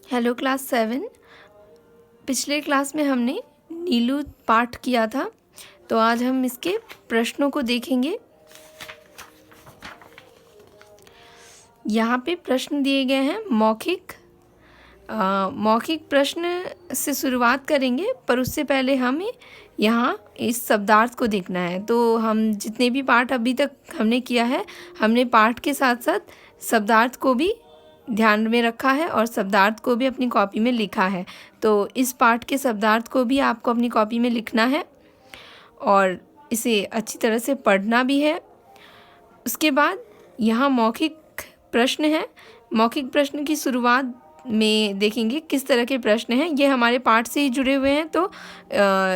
Hello class 7। पिछले class में हमने नीलू पाठ किया था, तो आज हम इसके प्रश्नों को देखेंगे। यहाँ पे प्रश्न दिए गए हैं। मौखिक प्रश्न से शुरुआत करेंगे, पर उससे पहले हमें यहाँ इस शब्दार्थ को देखना है। तो हम जितने भी पाठ अभी तक हमने किया है, हमने पाठ के साथ साथ शब्दार्थ को भी ध्यान में रखा है और शब्दार्थ को भी अपनी कॉपी में लिखा है। तो इस पाठ के शब्दार्थ को भी आपको अपनी कॉपी में लिखना है और इसे अच्छी तरह से पढ़ना भी है। उसके बाद यहाँ मौखिक प्रश्न है। मौखिक प्रश्न की शुरुआत में देखेंगे किस तरह के प्रश्न हैं। ये हमारे पाठ से ही जुड़े हुए हैं, तो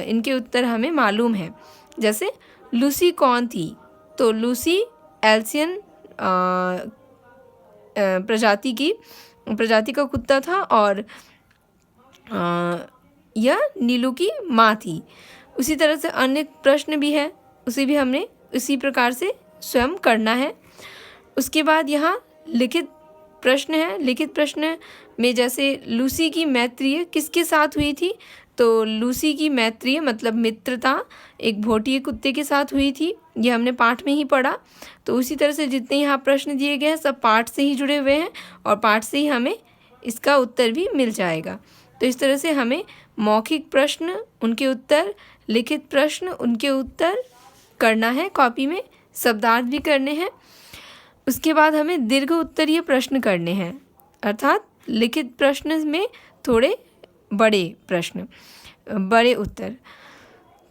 इनके उत्तर हमें मालूम है। जैसे लूसी कौन थी? तो लूसी एल्सियन प्रजाति का कुत्ता था और यह नीलू की माँ थी। उसी तरह से अन्य प्रश्न भी है, उसे भी हमने उसी प्रकार से स्वयं करना है। उसके बाद यहाँ लिखित प्रश्न है। लिखित प्रश्न में जैसे लूसी की मैत्रीय किसके साथ हुई थी? तो लूसी की मैत्रीय मतलब मित्रता एक भोटिये कुत्ते के साथ हुई थी। ये हमने पाठ में ही पढ़ा। तो उसी तरह से जितने यहाँ प्रश्न दिए गए हैं सब पाठ से ही जुड़े हुए हैं और पाठ से ही हमें इसका उत्तर भी मिल जाएगा। तो इस तरह से हमें मौखिक प्रश्न उनके उत्तर, लिखित प्रश्न उनके उत्तर करना है कॉपी में, शब्दार्थ भी करने हैं। उसके बाद हमें दीर्घ उत्तरीय प्रश्न करने हैं, अर्थात लिखित प्रश्न में थोड़े बड़े उत्तर।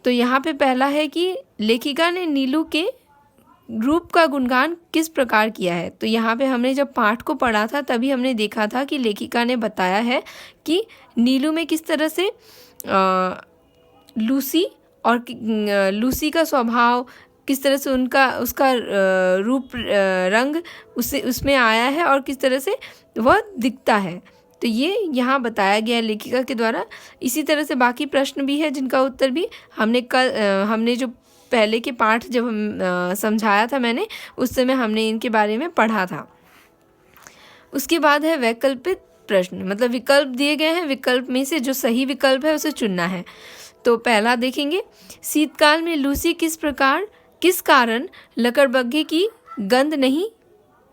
तो यहाँ पे पहला है कि लेखिका ने नीलू के रूप का गुणगान किस प्रकार किया है? तो यहाँ पे हमने जब पाठ को पढ़ा था तभी हमने देखा था कि लेखिका ने बताया है कि नीलू में किस तरह से लूसी का स्वभाव, किस तरह से उसका रूप रंग उसमें आया है और किस तरह से वह दिखता है। तो ये यहाँ बताया गया है लेखिका के द्वारा। इसी तरह से बाकी प्रश्न भी है जिनका उत्तर भी हमने जो पहले के पाठ जब हम समझाया था मैंने, उस समय हमने इनके बारे में पढ़ा था। उसके बाद है वैकल्पिक प्रश्न, मतलब विकल्प दिए गए हैं, विकल्प में से जो सही विकल्प है उसे चुनना है। तो पहला देखेंगे, शीतकाल में लूसी किस कारण लकड़बग्घे की गंध नहीं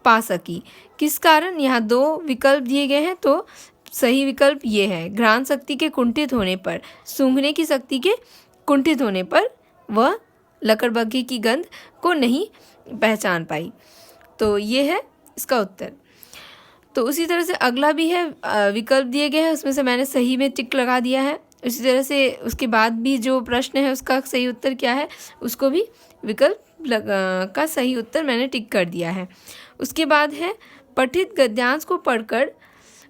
पा सकी? किस कारण? यहाँ दो विकल्प दिए गए हैं, तो सही विकल्प ये है, घ्राण शक्ति के कुंठित होने पर, सूंघने की शक्ति के कुंठित होने पर वह लकड़बग्घे की गंध को नहीं पहचान पाई। तो ये है इसका उत्तर। तो उसी तरह से अगला भी है, विकल्प दिए गए हैं उसमें से मैंने सही में टिक लगा दिया है। उसी तरह से उसके बाद भी जो प्रश्न है उसका सही उत्तर क्या है, उसको भी विकल्प का सही उत्तर मैंने टिक कर दिया है। उसके बाद है पठित गद्यांश को पढ़कर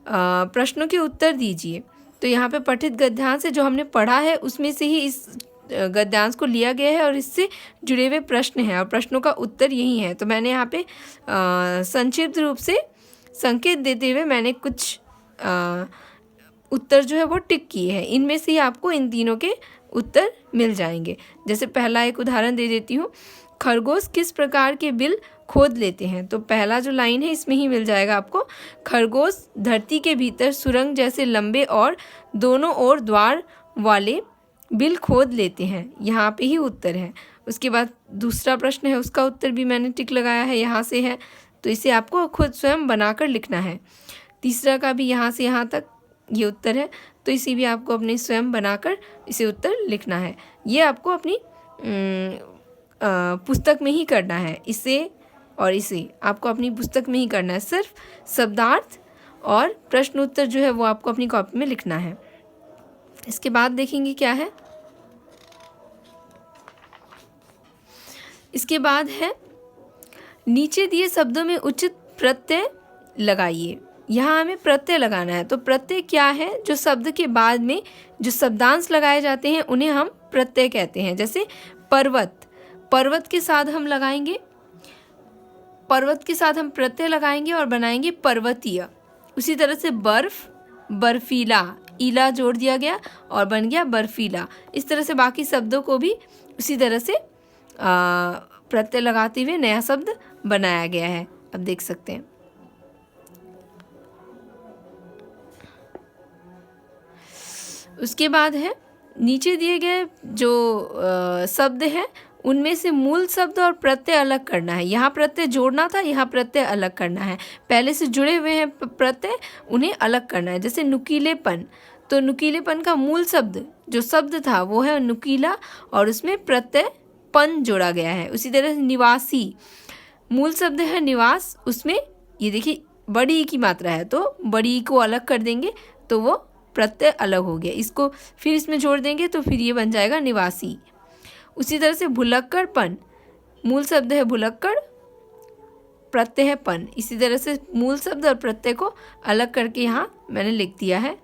प्रश्नों के उत्तर दीजिए। तो यहाँ पे पठित गद्यांश से जो हमने पढ़ा है उसमें से ही इस गद्यांश को लिया गया है और इससे जुड़े हुए प्रश्न हैं और प्रश्नों का उत्तर यही है। तो मैंने यहाँ पे संक्षिप्त रूप से संकेत देते हुए मैंने कुछ उत्तर जो है वो टिक किए हैं। इनमें से ही आपको इन तीनों के उत्तर मिल जाएंगे। जैसे पहला एक उदाहरण दे देती हूँ, खरगोश किस प्रकार के बिल खोद लेते हैं? तो पहला जो लाइन है इसमें ही मिल जाएगा आपको। खरगोश धरती के भीतर सुरंग जैसे लंबे और दोनों ओर द्वार वाले बिल खोद लेते हैं, यहाँ पे ही उत्तर है। उसके बाद दूसरा प्रश्न है, उसका उत्तर भी मैंने टिक लगाया है, यहाँ से है, तो इसे आपको खुद स्वयं बनाकर लिखना है। तीसरा का भी यहाँ से यहाँ तक ये उत्तर है, तो इसे भी आपको अपने स्वयं बनाकर इसे उत्तर लिखना है। ये आपको अपनी पुस्तक में ही करना है, इसे और इसे आपको अपनी पुस्तक में ही करना है। सिर्फ शब्दार्थ और प्रश्न उत्तर जो है वो आपको अपनी कॉपी में लिखना है। इसके बाद देखेंगे क्या है। इसके बाद है नीचे दिए शब्दों में उचित प्रत्यय लगाइए। यहाँ हमें प्रत्यय लगाना है। तो प्रत्यय क्या है? जो शब्द के बाद में जो शब्दांश लगाए जाते हैं उन्हें हम प्रत्यय कहते हैं। जैसे पर्वत, पर्वत के साथ हम लगाएंगे, पर्वत के साथ हम प्रत्यय लगाएंगे और बनाएंगे पर्वतीय। उसी तरह से बर्फ, बर्फीला, ईला जोड़ दिया गया और बन गया बर्फीला। इस तरह से बाकी शब्दों को भी उसी तरह से प्रत्यय लगाते हुए नया शब्द बनाया गया है। अब देख सकते हैं। उसके बाद है नीचे दिए गए जो शब्द है उनमें से मूल शब्द और प्रत्यय अलग करना है। यहाँ प्रत्यय जोड़ना था, यहाँ प्रत्यय अलग करना है। पहले से जुड़े हुए हैं प्रत्यय, उन्हें अलग करना है। जैसे नुकीलेपन, तो नुकीलेपन का मूल शब्द जो शब्द था वो है नुकीला और उसमें प्रत्यय पन जोड़ा गया है। उसी तरह से निवासी, मूल शब्द है निवास, उसमें ये देखिए बड़ी ई की मात्रा है तो बड़ी ई को अलग कर देंगे तो वो प्रत्यय अलग हो गया। इसको फिर इसमें जोड़ देंगे तो फिर ये बन जाएगा निवासी। उसी तरह से भुलक्कड़पन, मूल शब्द है भुलक्कड़, प्रत्यय है पन। इसी तरह से मूल शब्द और प्रत्यय को अलग करके यहाँ मैंने लिख दिया है।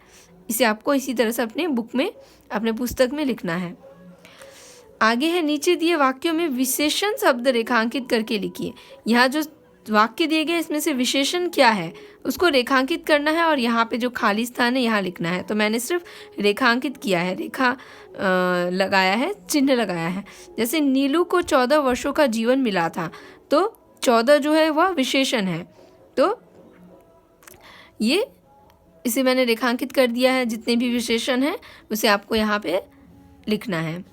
इसे आपको इसी तरह से अपने बुक में, अपने पुस्तक में लिखना है। आगे है नीचे दिए वाक्यों में विशेषण शब्द रेखांकित करके लिखिए। यहाँ जो वाक्य दिए गए इसमें से विशेषण क्या है उसको रेखांकित करना है और यहाँ पे जो खाली स्थान है यहाँ लिखना है। तो मैंने सिर्फ रेखांकित किया है, रेखा लगाया है, चिन्ह लगाया है। जैसे नीलू को 14 वर्षों का जीवन मिला था, तो 14 जो है वह विशेषण है, तो ये इसे मैंने रेखांकित कर दिया है। जितने भी विशेषण हैं उसे आपको यहाँ पे लिखना है।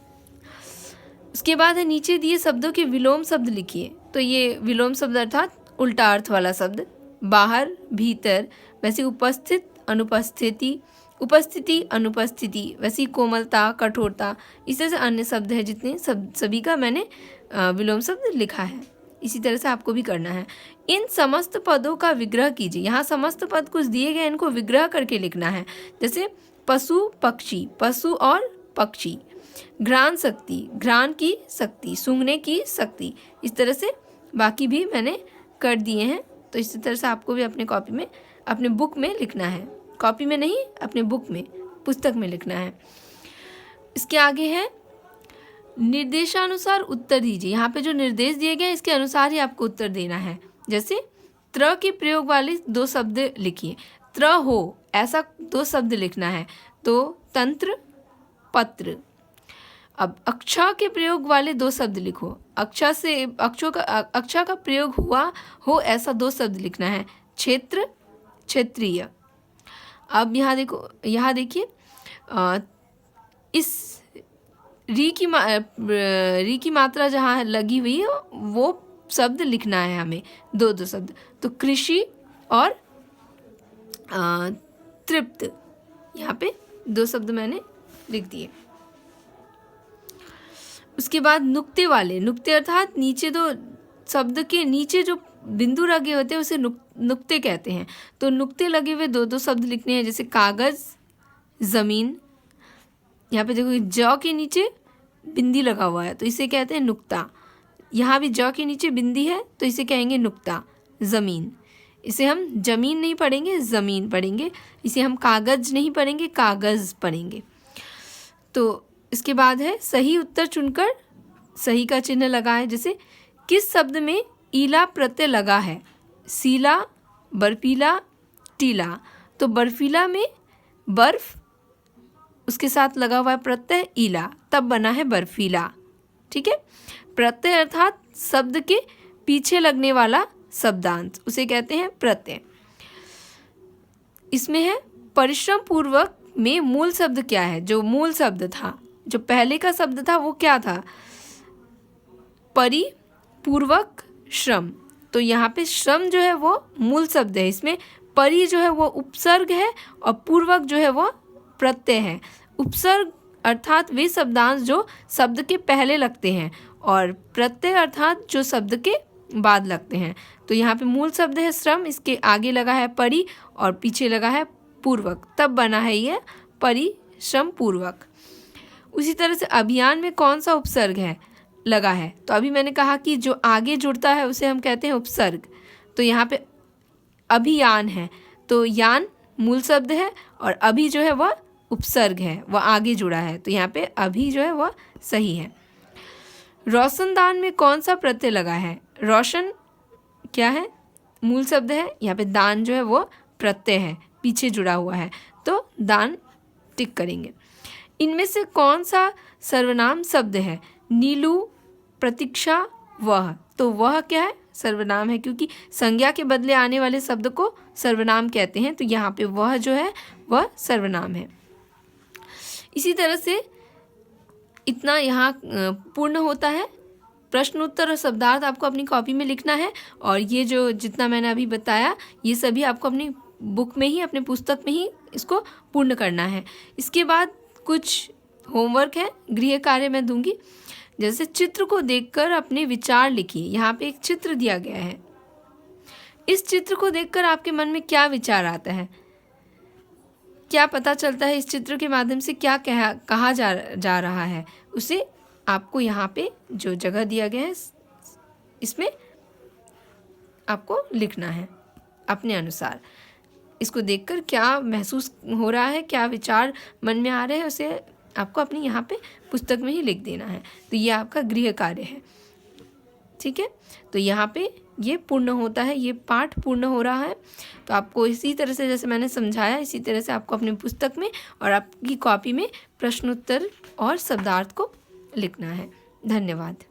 उसके बाद है नीचे दिए शब्दों के विलोम शब्द लिखिए। तो ये विलोम शब्द अर्थात उल्टा अर्थ वाला शब्द, बाहर, भीतर, वैसे उपस्थित, अनुपस्थिति, उपस्थिति, अनुपस्थिति, वैसी कोमलता, कठोरता, इस तरह से अन्य शब्द है जितने सभी का मैंने विलोम शब्द लिखा है। इसी तरह से आपको भी करना है। इन समस्त पदों का विग्रह कीजिए। यहाँ समस्त पद कुछ दिए गए, इनको विग्रह करके लिखना है। जैसे पशु पक्षी, पशु और पक्षी, घ्राण शक्ति, घ्राण की शक्ति, सूंघने की शक्ति, इस तरह से बाकी भी मैंने कर दिए हैं। तो इसी तरह से आपको भी अपने कॉपी में, अपने बुक में लिखना है। कॉपी में नहीं, अपने बुक में, पुस्तक में लिखना है। इसके आगे है निर्देशानुसार उत्तर दीजिए। यहाँ पे जो निर्देश दिए गए इसके अनुसार ही आपको उत्तर देना है। जैसे त्र के प्रयोग वाले 2 शब्द लिखिए। त्र हो, ऐसा 2 शब्द लिखना है, तो तंत्र, पत्र। अब अक्षा के प्रयोग वाले 2 शब्द लिखो। अक्षा से अक्षा का प्रयोग हुआ हो ऐसा 2 शब्द लिखना है, क्षेत्र, क्षेत्रीय। अब यहाँ देखो, यहाँ देखिए इस री की मात्रा जहाँ लगी हुई है वो शब्द लिखना है हमें, 2 शब्द। तो कृषि और तृप्त, यहाँ पे 2 शब्द मैंने लिख दिए। उसके बाद नुक्ते वाले, नुक्ते अर्थात नीचे 2 शब्द के नीचे जो बिंदु लगे होते हैं उसे नुक्ते कहते हैं। तो नुक्ते लगे हुए 2 शब्द लिखने हैं। जैसे कागज, जमीन। यहाँ पे देखो ज के नीचे बिंदी लगा हुआ है तो इसे कहते हैं नुक्ता। यहाँ भी ज के नीचे बिंदी है तो इसे कहेंगे नुक्ता। जमीन, इसे हम जमीन नहीं पढ़ेंगे, ज़मीन पढ़ेंगे। इसे हम कागज नहीं पढ़ेंगे, कागज़ पढ़ेंगे। तो इसके बाद है सही उत्तर चुनकर सही का चिन्ह लगाएं। जैसे किस शब्द में ईला प्रत्यय लगा है? सीला, बर्फीला, टीला। तो बर्फीला में बर्फ, उसके साथ लगा हुआ है प्रत्यय ईला, तब बना है बर्फीला। ठीक है। प्रत्यय अर्थात शब्द के पीछे लगने वाला शब्दांश, उसे कहते हैं प्रत्यय। इसमें है परिश्रम पूर्वक में मूल शब्द क्या है? जो मूल शब्द था, जो पहले का शब्द था वो क्या था? परिपूर्वक श्रम। तो यहाँ पे श्रम जो है वो मूल शब्द है। इसमें परि जो है वो उपसर्ग है और पूर्वक जो है वो प्रत्यय है। उपसर्ग अर्थात वे शब्दांश जो शब्द के पहले लगते हैं और प्रत्यय अर्थात जो शब्द के बाद लगते हैं। तो यहाँ पे मूल शब्द है श्रम, इसके आगे लगा है परि और पीछे लगा है पूर्वक, तब बना है ये परिश्रम पूर्वक। उसी तरह से अभियान में कौन सा उपसर्ग है लगा है? तो अभी मैंने कहा कि जो आगे जुड़ता है उसे हम कहते हैं उपसर्ग। तो यहाँ पे अभियान है तो यान मूल शब्द है और अभी जो है वह उपसर्ग है, वह आगे जुड़ा है। तो यहाँ पे अभी जो है वह सही है। रोशनदान में कौन सा प्रत्यय लगा है? रोशन क्या है? मूल शब्द है। यहाँ पे दान जो है वो प्रत्यय है, पीछे जुड़ा हुआ है, तो दान टिक करेंगे। इनमें से कौन सा सर्वनाम शब्द है? नीलू, प्रतीक्षा, वह। तो वह क्या है? सर्वनाम है, क्योंकि संज्ञा के बदले आने वाले शब्द को सर्वनाम कहते हैं। तो यहाँ पे वह जो है वह सर्वनाम है। इसी तरह से इतना यहाँ पूर्ण होता है। प्रश्न उत्तर और शब्दार्थ आपको अपनी कॉपी में लिखना है, और ये जो जितना मैंने अभी बताया ये सभी आपको अपनी बुक में ही, अपने पुस्तक में ही इसको पूर्ण करना है। इसके बाद कुछ होमवर्क है, गृह कार्य मैं दूंगी। जैसे चित्र को देखकर अपने विचार लिखिए। यहाँ पे एक चित्र दिया गया है, इस चित्र को देखकर आपके मन में क्या विचार आता है, क्या पता चलता है, इस चित्र के माध्यम से क्या कहा जा रहा है, उसे आपको यहाँ पे जो जगह दिया गया है इसमें आपको लिखना है अपने अनुसार। इसको देखकर क्या महसूस हो रहा है, क्या विचार मन में आ रहे हैं, उसे आपको अपनी यहाँ पे पुस्तक में ही लिख देना है। तो ये आपका गृह कार्य है, ठीक है। तो यहाँ पे ये पूर्ण होता है, ये पाठ पूर्ण हो रहा है। तो आपको इसी तरह से जैसे मैंने समझाया, इसी तरह से आपको अपनी पुस्तक में और आपकी कॉपी में प्रश्नोत्तर और शब्दार्थ को लिखना है। धन्यवाद।